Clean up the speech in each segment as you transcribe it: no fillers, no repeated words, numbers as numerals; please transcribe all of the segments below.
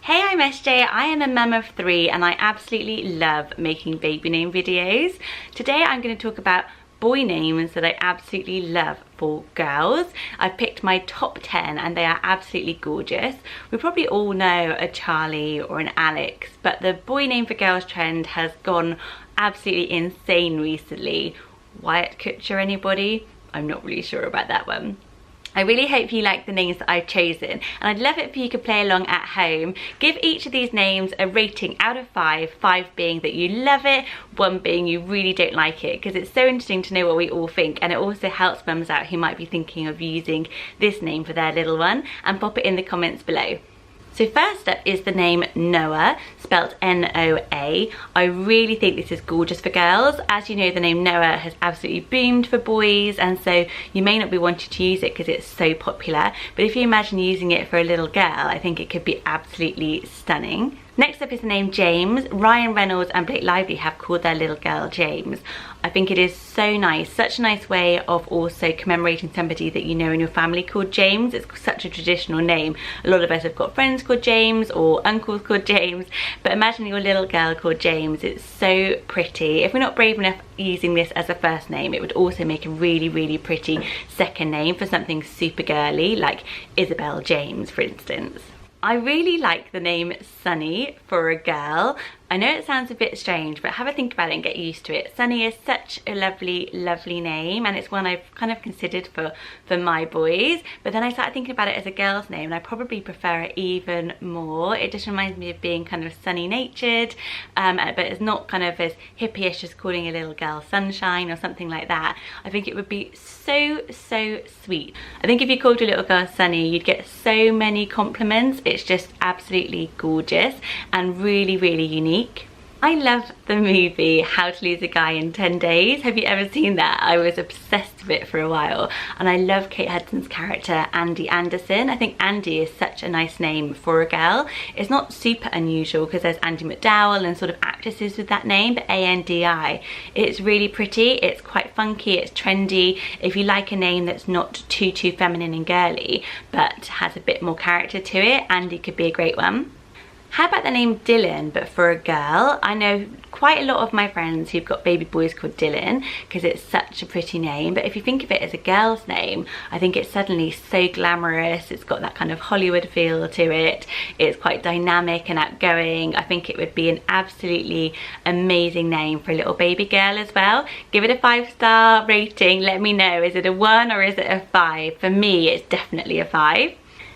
Hey, I'm SJ. I am a mum of 3 and I absolutely love making baby name videos. Today I'm going to talk about boy names that I absolutely love for girls. I've picked my top 10 and they are absolutely gorgeous. We probably all know a Charlie or an Alex, but the boy name for girls trend has gone absolutely insane recently. Wyatt Kutcher, anybody? I'm not really sure about that one. I really hope you like the names that I've chosen, and I'd love it if you could play along at home. Give each of these names a rating out of 5, 5 being that you love it, 1 being you really don't like it, because it's so interesting to know what we all think, and it also helps mums out who might be thinking of using this name for their little one, and pop it in the comments below. So first up is the name Noah, spelt N-O-A. I really think this is gorgeous for girls. As you know, the name Noah has absolutely boomed for boys, and so you may not be wanting to use it because it's so popular. But if you imagine using it for a little girl, I think it could be absolutely stunning. Next up is the name James. Ryan Reynolds and Blake Lively have called their little girl James. I think it is so nice, such a nice way of also commemorating somebody that you know in your family called James. It's such a traditional name. A lot of us have got friends called James or uncles called James, but imagine your little girl called James. It's so pretty. If we're not brave enough using this as a first name, it would also make a really, really pretty second name for something super girly like Isabel James, for instance. I really like the name Sonny for a girl. I know it sounds a bit strange, but have a think about it and get used to it. Sonny is such a lovely, lovely name, and it's one I've kind of considered for my boys. But then I started thinking about it as a girl's name, and I probably prefer it even more. It just reminds me of being kind of sunny-natured, but it's not kind of as hippie-ish as calling a little girl Sunshine or something like that. I think it would be so, so sweet. I think if you called your little girl Sunny, you'd get so many compliments. It's just absolutely gorgeous and really, really unique. I love the movie How to Lose a Guy in 10 Days. Have you ever seen that? I was obsessed with it for a while, and I love Kate Hudson's character Andy Anderson. I think Andy is such a nice name for a girl. It's not super unusual because there's Andy McDowell and sort of actresses with that name, but A-N-D-I. It's really pretty, it's quite funky, it's trendy. If you like a name that's not too feminine and girly, but has a bit more character to it, Andy could be a great one. How about the name Dylan, but for a girl? I know quite a lot of my friends who've got baby boys called Dylan because it's such a pretty name, but if you think of it as a girl's name, I think it's suddenly so glamorous. It's got that kind of Hollywood feel to it. It's quite dynamic and outgoing. I think it would be an absolutely amazing name for a little baby girl as well. Give it a 5-star rating. Let me know, is it a 1 or is it a 5? For me, it's definitely a 5.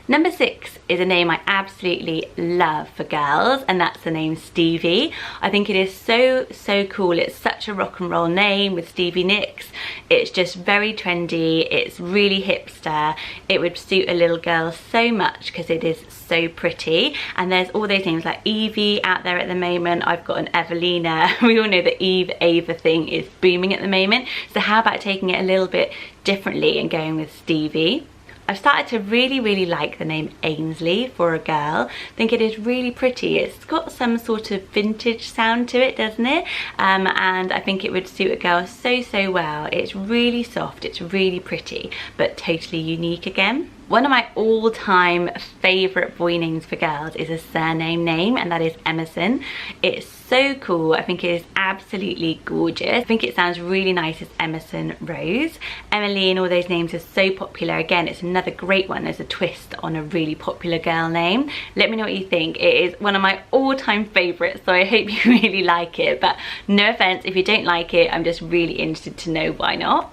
Number 6 is a name I absolutely love for girls, and that's the name Stevie. I think it is so, so cool. It's such a rock and roll name with Stevie Nicks. It's just very trendy. It's really hipster. It would suit a little girl so much because it is so pretty. And there's all those names like Evie out there at the moment. I've got an Evelina. We all know the Eve Ava thing is booming at the moment. So how about taking it a little bit differently and going with Stevie? I've started to really, really like the name Aynsley for a girl. I think it is really pretty. It's got some sort of vintage sound to it, doesn't it? And I think it would suit a girl so, so well. It's really soft, it's really pretty, but totally unique again. One of my all-time favourite boy names for girls is a surname name, and that is Emerson. It's so cool. I think it is absolutely gorgeous. I think it sounds really nice as Emerson Rose. Emily and all those names are so popular. Again, it's another great one as a twist on a really popular girl name. Let me know what you think. It is one of my all-time favourites, so I hope you really like it. But no offence if you don't like it, I'm just really interested to know why not.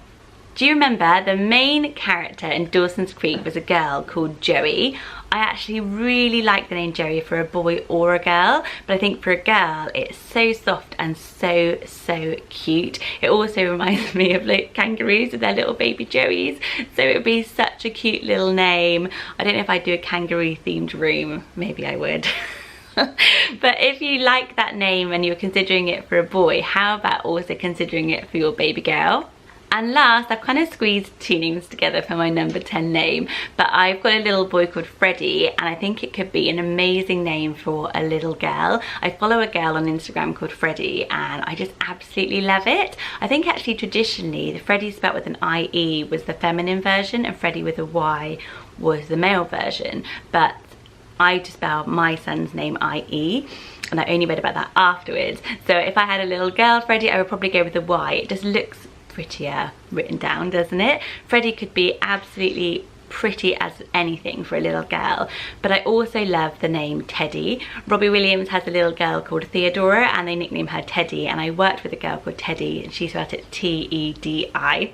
Do you remember the main character in Dawson's Creek was a girl called Joey? I actually really like the name Joey for a boy or a girl, but I think for a girl it's so soft and so, so cute. It also reminds me of like kangaroos with their little baby Joeys, so it would be such a cute little name. I don't know if I'd do a kangaroo themed room, maybe I would. But if you like that name and you're considering it for a boy, how about also considering it for your baby girl? And last, I've kind of squeezed 2 names together for my number 10 name, but I've got a little boy called Freddie, and I think it could be an amazing name for a little girl. I follow a girl on Instagram called Freddie, and I just absolutely love it. I think actually traditionally, the Freddie spelled with an I-E was the feminine version, and Freddie with a Y was the male version, but I just spell my son's name I-E, and I only read about that afterwards. So if I had a little girl, Freddie, I would probably go with a Y. It just looks prettier written down, doesn't it? Freddie could be absolutely pretty as anything for a little girl, but I also love the name Teddy. Robbie Williams has a little girl called Theodora, and they nickname her Teddy, and I worked with a girl called Teddy, and she spelled it T-E-D-I.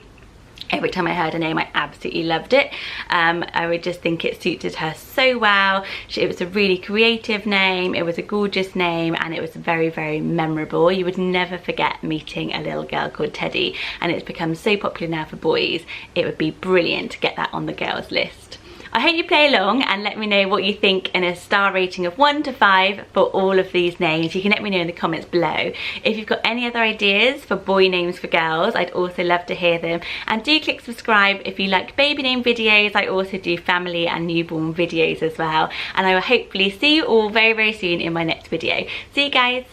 Every time I heard her name, I absolutely loved it. I would just think it suited her so well. It was a really creative name, it was a gorgeous name, and it was very, very memorable. You would never forget meeting a little girl called Teddy, and it's become so popular now for boys. It would be brilliant to get that on the girls list. I hope you play along and let me know what you think in a star rating of 1 to 5 for all of these names. You can let me know in the comments below. If you've got any other ideas for boy names for girls, I'd also love to hear them. And do click subscribe if you like baby name videos. I also do family and newborn videos as well. And I will hopefully see you all very, very soon in my next video. See you guys.